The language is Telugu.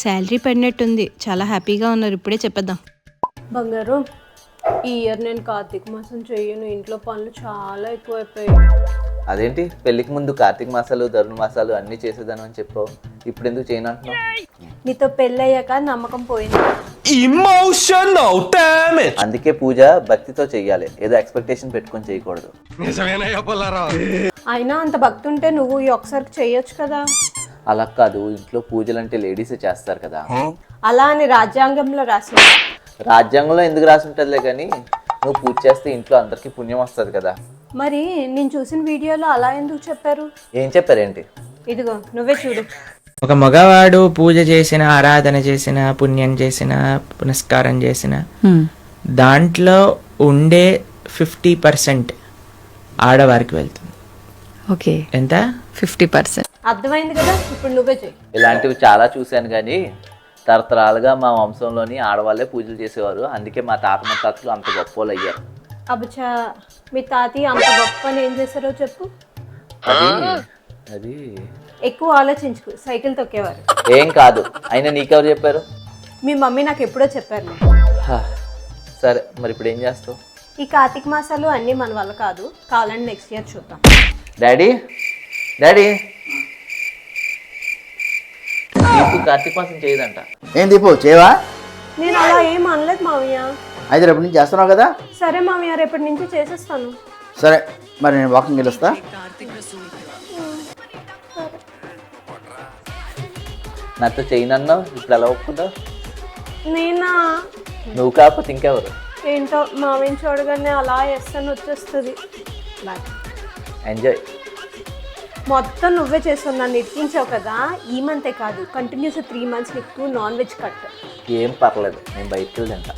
శాలరీ పడినట్టుంది, చాలా హ్యాపీగా ఉన్నారు. ఇప్పుడే చెప్పేద్దాం. బంగారు, ఈ ఇయర్ నేను కార్తీక మాసం చెయ్యను, ఇంట్లో పనులు చాలా ఎక్కువైపోయాయి. అదేంటి పెళ్లికి ముందు కార్తీక మాసాలు ధనుర్ మాసాలు అన్నీ చేసేదాను అని చెప్పావు, ఇప్పుడు ఎందుకు చేయను అంటున్నావు? నీతో పెళ్ళి అయ్యాక నమ్మకం పోయింది. Emotional damage. అందుకే పూజ భక్తితో చెయ్యాలి, ఏదో ఎక్స్పెక్టేషన్ పెట్టుకొని చేయకూడదు. అయినా అంత భక్తి ఉంటే నువ్వు ఈ ఒకసారికి చెయ్యొచ్చు కదా. అలా కాదు, ఇంట్లో పూజలు అంటే లేడీసే చేస్తారు కదా. అలా అని రాజ్యాంగంలో రాసింది. రాజ్యాంగంలో ఎందుకు రాసి ఉంటుందిలే కానీ, నువ్వు పూజ చేస్తే ఇంట్లో అందరికీ పుణ్యం వస్తుంది కదా. మరి నేను చూసిన వీడియోలో అలా ఎందుకు చెప్పారు? ఏం చెప్పారేంటి? ఇదిగో నువ్వే చూడు. ఒక మగవాడు పూజ చేసిన, ఆరాధన చేసిన, పుణ్యం చేసిన, పునస్కారం చేసిన దాంట్లో ఉండే 50% ఆడవారికి వెళ్తుంది. ఓకే, ఎంత? 50%. అర్థమైంది కదా, ఇప్పుడు నువ్వే చెయ్యి. ఇలాంటివి చాలా చూశాను కానీ తరతరాలుగా మా వంశంలోని ఆడవాళ్ళే పూజలు చేసేవారు. అందుకే మా తాత ముత్తాతలు అంత గొప్ప వాళ్ళు అయ్యారు. అబ్బచా, మీ తాతయ్య అంత గొప్ప అని ఏం చేశారో చెప్పు. అది ఎక్కువ ఆలోచించుకు, సైకిల్ తొక్కేవారు. ఏం కాదు, అయినా నీకెవరు చెప్పారు? మీ మమ్మీ నాకు ఎప్పుడో చెప్పారు. హా, సరే మరి ఇప్పుడు ఏం చేస్తావు? ఈ కార్తీక మాసాలు అన్నీ మన వల్ల కాదు, కావాలంటే నెక్స్ట్ ఇయర్ చూద్దాం. డాడీ డాడీ నీకు కార్తీక మాసం చేయదంట. ఏం దీపు చేయవా? నేను అలా ఏం అనలేదు మామయ్య. అయితే రేపటి నుంచి చేస్తున్నావు కదా. సరే మామయ్య, రేపటి నుంచి చేసేస్తాను. సరే మరి నేను వాకింగ్ వెళ్ళొస్తా. నాతో చేయనన్నావు, ఇప్పుడు ఎలా ఒప్పుకుంటావు? నేనా? నువ్వు కాకపోతే ఇంకెవరు? ఏంటో మామయ్యని చూడగానే అలా వేస్తాను, వచ్చేస్తుంది. ఎంజాయ్. మొత్తం నువ్వే చేస్తావు, నన్ను ఇరికించావు కదా. ఈ మంతే కాదు, కంటిన్యూస్ 3 months నీకు నాన్ వెజ్ కట్. ఏం పర్లేదు, నేను బయటకు వెళ్ళి తింటా.